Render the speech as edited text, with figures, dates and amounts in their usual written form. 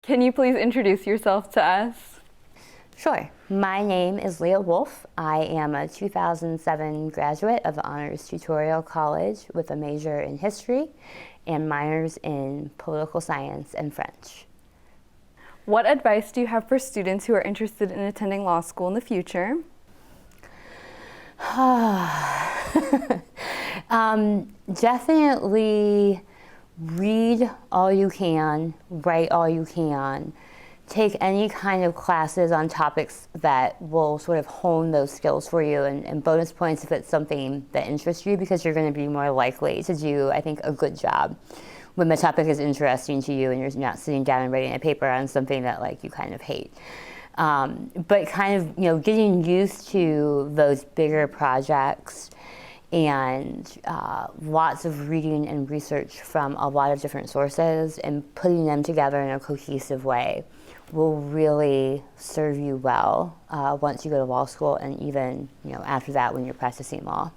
Can you please introduce yourself to us? Sure. My name is Leah Wolfe. I am a 2007 graduate of the Honors Tutorial College with a major in history and minors in political science and French. What advice do you have for students who are interested in attending law school in the future? Definitely read all you can, write all you can, take any kind of classes on topics that will sort of hone those skills for you, and bonus points if it's something that interests you, because you're going to be more likely to do, I think, a good job when the topic is interesting to you and you're not sitting down and writing a paper on something that like you kind of hate. But kind of, getting used to those bigger projects and lots of reading and research from a lot of different sources and putting them together in a cohesive way will really serve you well once you go to law school, and even after that when you're practicing law.